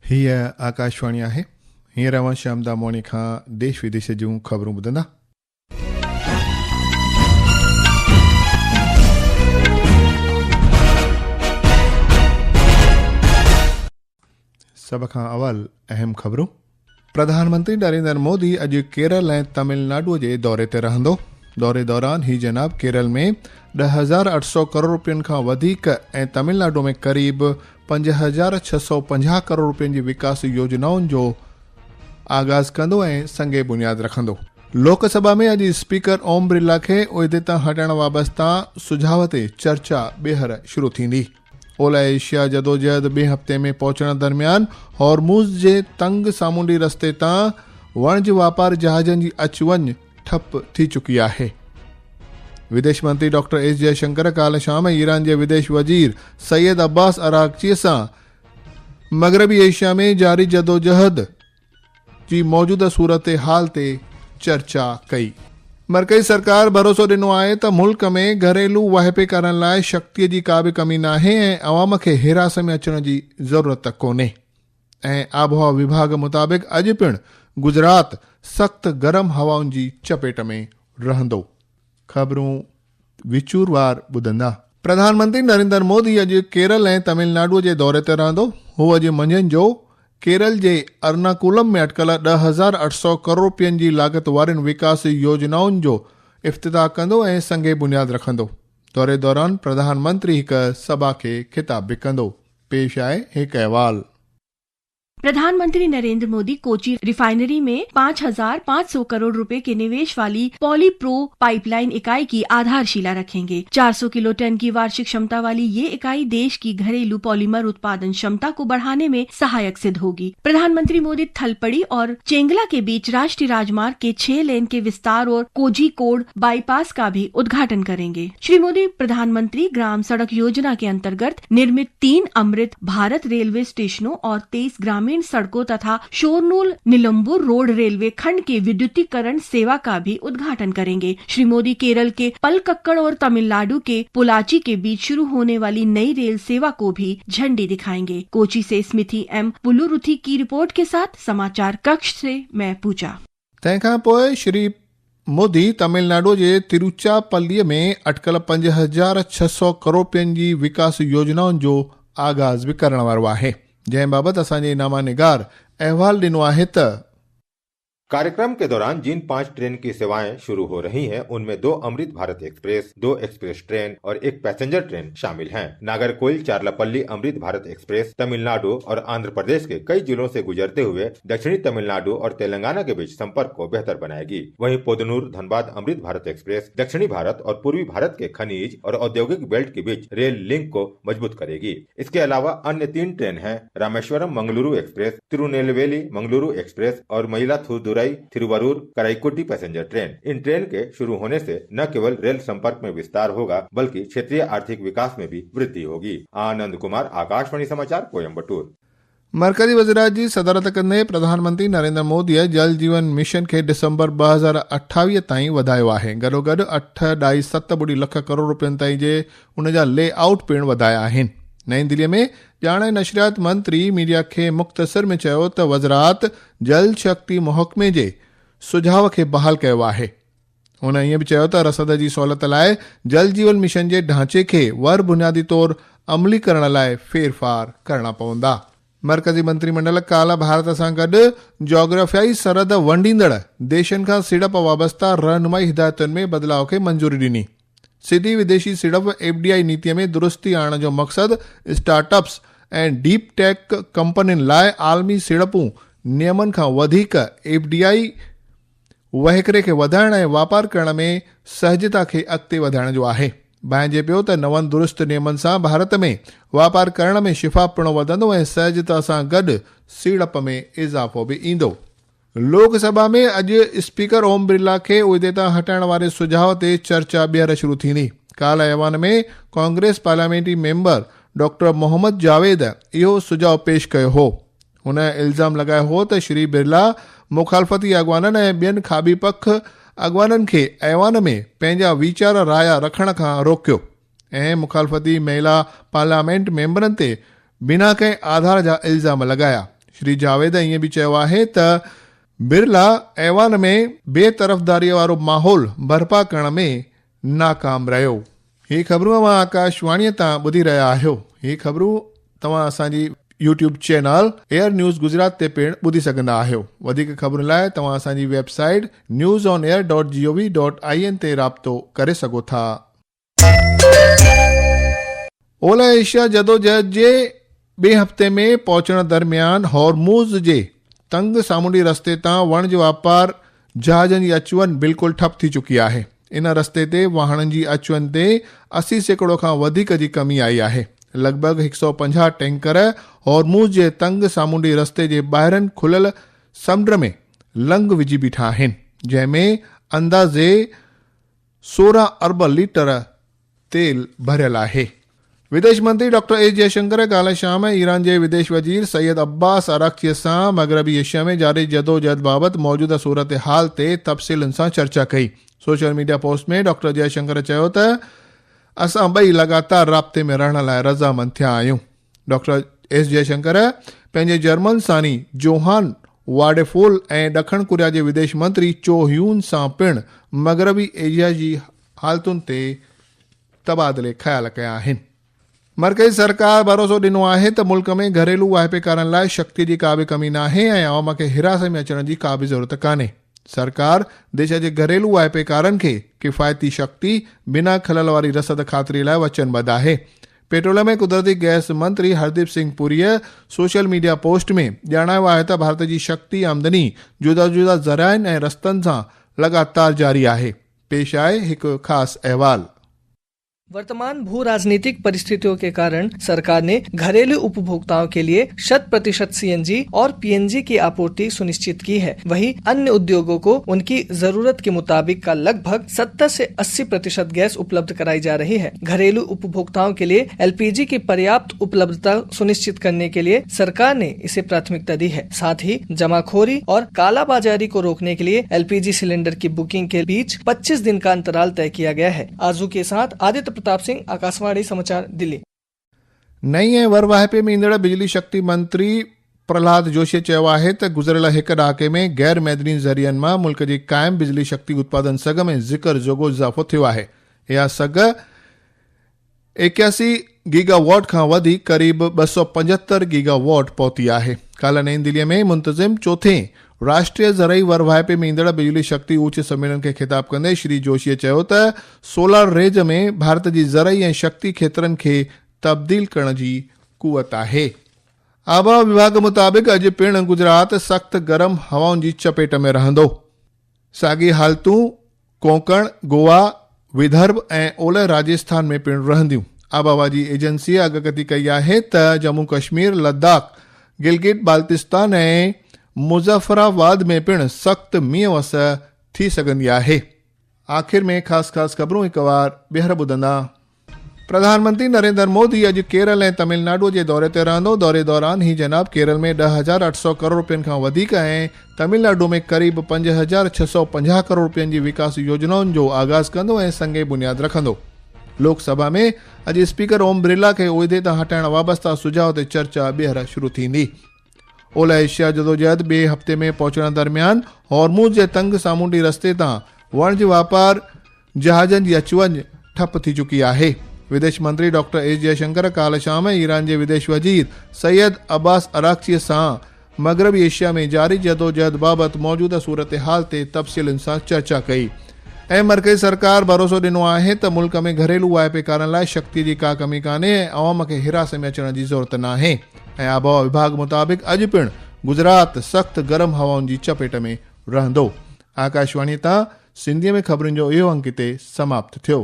हीअ आकाशवाणी आहे। हींअर अवां शाम दा मोनी खां देश विदेश जूं ख़बरूं ॿुधंदा। सभ खां अवल अहम ख़बरूं। प्रधानमंत्री नरेंद्र मोदी अॼु केरल ऐं तमिलनाडुअ जे दौरे ते रहंदो। दौरे दौरान ही जनाब केरल में 10,800 करोड़ रुपयनि खां वधीक ऐं तमिलनाडु में क़रीब 5,650 करोड़ रुपयनि जी विकास योजनाउनि जो आगाज़ कंदो ऐं संगे बुनियाद रखंदो। लोकसभा में अॼु स्पीकर ओम बिरला खे उहिदे तां हटण बाबति सुझाव ते चर्चा ॿीहर शुरू थींदी। ओलह एशिया जदोजहद ॿिए हफ़्ते में पहुचण दरमियान हॉर्मुज़ जे तंग सामूंडी रस्ते तां वणिज वापार जहाज़नि जी अचवञ ठप थी चुकी आहे। विदेश मंत्री डॉक्टर एस जयशंकर काल्ह शाम ईरान जे विदेश वज़ीर सैयद अब्बास अराग़ची सां मग़रबी एशिया में जारी जदोजहद जी मौजूदा सूरत हाल ते चर्चा कई। मरकज़ी सरकार भरोसो ॾिनो आहे त मुल्क में घरेलू वाहिपे करण लाइ शक्तीअ जी का बि कमी नाहे ऐं अवाम खे हिरास में अचण जी ज़रूरत कोन्हे। ऐं आबोहवा विभाग मुताबिक़ अॼु पिणु गुजरात सख़्त गरम हवाउनि जी चपेट में रहंदो। ख़बरूं विचूरवार ॿुधंदा। प्रधानमंत्री नरेंद्र मोदी अॼु केरल ऐं तमिलनाडुअ जे दौरे ते रहंदो। हू अॼु मंझंदि जो केरल जे अर्नाकुलम में अटकल 10,800 करोड़ रुपयनि जी लाॻत वारनि विकास योजनाउनि जो इफ़्तिताह कंदो ऐं संगे बुनियाद रखंदो। दौरे दौरान प्रधानमंत्री हिकु सभा खे ख़िताब बि कंदो। पेश आहे हिकु अहवाल। प्रधानमंत्री नरेंद्र मोदी कोची रिफाइनरी में 5,500 करोड़ रुपए के निवेश वाली पॉलीप्रो पाइपलाइन इकाई की आधारशिला रखेंगे। 400 किलो टन की वार्षिक क्षमता वाली ये इकाई देश की घरेलू पॉलीमर उत्पादन क्षमता को बढ़ाने में सहायक सिद्ध होगी। प्रधानमंत्री मोदी थलपड़ी और चेंगला के बीच राष्ट्रीय राजमार्ग के 6 लेन के विस्तार और कोझीकोड बाईपास का भी उद्घाटन करेंगे। श्री मोदी प्रधानमंत्री ग्राम सड़क योजना के अंतर्गत निर्मित 3 अमृत भारत रेलवे स्टेशनों और 23 ग्रामीण सड़कों तथा शोरनूल निलंबुर रोड रेलवे खंड के विद्युतीकरण सेवा का भी उद्घाटन करेंगे। श्री मोदी केरल के पलक्कड़ और तमिलनाडु के पोलाची के बीच शुरू होने वाली नई रेल सेवा को भी झंडी दिखाएंगे। कोची से स्मिथी एम पुलुरुथी की रिपोर्ट के साथ समाचार कक्ष से मैं पूजा। तंहिंखां पोइ श्री मोदी तमिलनाडु जे तिरुचापल्लीअ में अटकल 5,600 करोड़ रुपयनि जी विकास योजनाउनि जो आगाज़ बि करण वारो आहे, जंहिं बाबति असांजे इनामा निगार अहवाल ॾिनो आहे त कार्यक्रम के दौरान जिन 5 ट्रेन की सेवाएं शुरू हो रही हैं, उनमें 2 Amrit Bharat express, 2 express train और 1 पैसेंजर ट्रेन शामिल हैं। नागरकोइल चारलापल्ली अमृत भारत एक्सप्रेस तमिलनाडु और आंध्र प्रदेश के कई जिलों से गुजरते हुए दक्षिणी तमिलनाडु और तेलंगाना के बीच संपर्क को बेहतर बनाएगी। वहीं पोदनूर धनबाद अमृत भारत एक्सप्रेस दक्षिणी भारत और पूर्वी भारत के खनिज और औद्योगिक बेल्ट के बीच रेल लिंक को मजबूत करेगी। इसके अलावा अन्य 3 ट्रेन है रामेश्वरम मंगलुरु एक्सप्रेस, तिरुनेलवेली मंगलुरु एक्सप्रेस और मयिलादुथुराई थिरुवरूर कराईकोटी पैसेंजर ट्रेन। इन ट्रेन के शुरू होने से न केवल रेल संपर्क में विस्तार होगा बल्कि क्षेत्रीय आर्थिक विकास में भी वृद्धि होगी। आनंद कुमार, आकाशवाणी समाचार, कोयम्बटूर। मरकज़ी वज़ीरात जी सदारत कंदे प्रधानमंत्री नरेंद्र मोदीअ जल जीवन मिशन खे डिसंबर 2028 ताईं वधायो आहे। गॾोगॾु 8.7 लख करोड़ रुपयनि ताईं जे उन जा ले आउट पिणु वधाया आहिनि। नई दिल्लीअ में ॼाण ऐं नशरियात मंत्री मीडिया खे मुख़्तसिर में चयो त वज़रात जल शक्ति महकमे जे सुझाव खे बहाल कयो आहे। हुन ईअं बि चयो त रसद जी सहूलियत लाइ जल जीवन मिशन जे ढांचे खे वर बुनियादी तौर अमली करण लाइ फेरफार करणा पवंदा। मरकज़ी मंत्रिमंडल काल्ह भारत सां गॾु जोग्राफियाई सरहद वंडींदड़ देशनि खां सीड़प वाबस्ता रहनुमाई हिदायतुनि में बदिलाव खे मंज़ूरी ॾिनी। सिधी विदेशी सीड़प FDI नीतिअ में दुरुस्ती आणण जो मक़सदु स्टार्टअप्स ऐं डीप टेक कंपनियुनि लाइ आलमी सीड़पूं नियमनि खां वधीक FDI वहिकरे खे वधाइण ऐं वापार करण में सहजता खे अॻिते वधाइण जो आहे। ॿुधाइजे पियो त नवनि दुरुस्त नियमनि सां भारत में वापार करण में शिफ़ाफ़पणो वधंदो ऐं सहजता सां गॾु सीड़प में इज़ाफ़ो बि ईंदो। लोकसभा में अॼु स्पीकर ओम बिरला खे उहिदे तां हटाइण वारे सुझाव ते चर्चा ॿीहर शुरू थींदी। काल्ह ऐवान में Congress parliamentary member doctor Mohammad Javed इहो सुझाव पेश कयो हो। हुन इल्ज़ाम लॻायो हो त श्री बिरला मुखालफ़ती अॻवाननि ऐं ॿियनि खाॿी पख अॻवाननि खे ऐवान में पंहिंजा वीचार राया रखण खां रोकियो ऐं मुखालफ़ती महिला पार्लियामेंट मेंबरनि ते बिना कंहिं आधार जा इल्ज़ाम लॻाया। श्री जावेद ईअं बि चयो आहे त बिरला ऐवान में बेतरफ़दारीअ वारो माहौल बर्पा करण में नाकाम रहियो। ही ख़बरूं तव्हां आकाशवाणीअ तां ॿुधी रहिया आहियो। ही ख़बरूं तव्हां असांजी YouTube channel air news Gujarat ते पिणु ॿुधी सघंदा आहियो। वधीक ख़बरुनि लाइ तव्हां असांजी वेबसाइट newsonair.gov.in ते राब्तो करे सघो था। ओलह एशिया जदोजहद जे ॿिए हफ़्ते में पहुचण दरमियान हॉर्मूज़ जे तंग सामूंडी रस्ते तां वणज वापार जहाज़नि जी अचवञ बिल्कुलु ठप थी चुकी आहे। इन रस्ते ते वाहननि जी अचवञ ते 80% खां वधीक जी कमी आई आहे। लॻभॻि 150 टैंकर हॉर्मूज़ जे तंग सामूंडी रस्ते जे ॿाहिरनि खुलियल समुंड में लंघ विझी बीठा आहिनि, जंहिंमें अंदाज़े 16 अरब लीटर तेल भरियल आहे। विदेश मंत्री डॉक्टर एस जयशंकर काल्ह शाम ईरान जे विदेश वज़ीर सैयद अब्बास अराक्ची सां मग़रबी एशिया में जारी जदोजहद बाबति मौजूदा सूरत हाल ते तफ़सीलनि सां चर्चा कई। सोशल मीडिया पोस्ट में डॉक्टर जयशंकर चयो त असां ॿई लगातार राब्ते में रहण लाइ रज़ामंद थिया आहियूं। डॉक्टर एस जयशंकर पंहिंजे जर्मन सानी जोहान वाडेफोल ऐं ॾखण कोरिया जे विदेश मंत्री चो ह्यून सां पिणु मग़रबी एशिया जी हालतुनि ते तबादले ख़्याल कया आहिनि। मर्कज़ी सरकार भरोसो ॾिनो आहे त मुल्क में घरेलू वाहिपेकारनि लाइ शक्ति जी का बि कमी नाहे ऐं अवाम खे हिरासत में अचण जी का बि ज़रूरत कान्हे। सरकार देश जे घरेलू वाहिपेकारनि खे किफ़ायती शक्ति बिना खलल वारी रसद ख़ातिरी लाइ वचनबद्ध आहे। पेट्रोलियम ऐं कुदरती गैस मंत्री हरदीप सिंह पुरीअ सोशल मीडिया पोस्ट में ॼाणायो आहे त भारत जी शक्ति आमदनी जुदा जुदा ज़राइनि ऐं रस्तनि सां लगातार जारी आहे। पेश आहे हिकु ख़ासि अहवाल। वर्तमान भू राजनीतिक परिस्थितियों के कारण सरकार ने घरेलू उपभोक्ताओं के लिए 100% सीएनजी और पीएनजी की आपूर्ति सुनिश्चित की है। वहीं अन्य उद्योगों को उनकी जरूरत के मुताबिक का लगभग 70 से 80% गैस उपलब्ध कराई जा रही है। घरेलू उपभोक्ताओं के लिए एलपीजी की पर्याप्त उपलब्धता सुनिश्चित करने के लिए सरकार ने इसे प्राथमिकता दी है। साथ ही जमाखोरी और कालाबाजारी को रोकने के लिए एलपीजी सिलेंडर की बुकिंग के बीच 25 दिन का अंतराल तय किया गया है। आजू के साथ आदित्य प्रताप सिंह, आकाशवाणी समाचार, दिल्ली। नई ऐं वर वाहिपे में ईंदड़ बिजली शक्ति मंत्री प्रहलाद जोशी चयो आहे त गुज़िरियल हिकु ॾहाके में गैर मैदनी ज़रियनि मां मुल्क जी क़ाइम बिजली शक्ति उत्पादन सघ में ज़िक्र जोॻो इज़ाफ़ो थियो आहे। इहा सघ 81 गीगावॉट खां वधी क़रीब 275 गीगावॉट पहुती आहे। काल्ह नई दिल्लीअ में मुंतज़िम चोथें राष्ट्रीय ज़रई वर वाहिपे में ईंदड़ बिजली शक्ति ऊच सम्मेलन खे ख़िताब कंदे श्री जोशीअ चयो त सोलर रेज में भारत जी ज़रई ऐं शक्ति खेत्रनि खे तब्दील करण जी कुवत आहे। आबहवा विभाग मुताबिक़ अॼु पिणु गुजरात सख़्त गरम हवाउनि जी चपेट में रहंदो। साॻी हालतूं कोंकण, गोवा, विदर्भ ऐं ओलह राजस्थान में पिणु रहंदियूं। आबहवा जी एजेंसीअ अॻकथी कई आहे त जम्मू कश्मीर, लद्दाख, गिलगिट बाल्तिस्तान ऐं मुज़फ़राबाद में पिणु सख़्त मींहुं वस थी सघंदी आहे। आख़िर में ख़ासि ख़बरूं हिकु बार ॿीहर ॿुधंदा। प्रधानमंत्री नरेंद्र मोदी अॼु केरल ऐं तमिलनाडु जे दौरे ते रहंदो। दौरे दौरान ही जनाब केरल में 10,800 करोड़ रुपयनि खां वधीक ऐं तमिलनाडु में क़रीब 5,650 करोड़ रुपयनि जी विकास योजनाउनि जो आगाज़ कंदो ऐं संगे बुनियाद रखंदो। लोकसभा में अॼु स्पीकर ओम बिरला खे उहिदे तां हटाइण वाबस्ता सुझाव ते चर्चा ॿीहर शुरू थींदी। ओलह एशिया जदोजहद ॿिए हफ़्ते में पहुचण दरमियान हॉर्मूज़ जे तंग सामूंडी रस्ते तां वणज वापार जहाज़नि जी अचवञ ठप थी चुकी आहे। विदेश मंत्री डॉक्टर एस जयशंकर काल्ह शाम ईरान जे विदेश वज़ीर सैयद अब्बास अराक्ची सां मग़रबी एशिया में जारी जदोजहद बाबति मौजूदा सूरत हाल ते तफ़सीलनि सां चर्चा कई ऐं मर्कज़ी सरकार भरोसो ॾिनो आहे त मुल्क में घरेलू वाहिपेकारनि लाइ शक्ति जी का कमी कान्हे ऐं अवाम खे हिरासत में अचण जी ज़रूरत नाहे। ऐं आबहवा विभाग मुताबिक़ अॼु पिणु गुजरात सख़्त गरम हवाउनि जी चपेट में रहंदो। आकाशवाणी तां सिंधीअ में ख़बरुनि जो इहो अंक ते समाप्त थियो।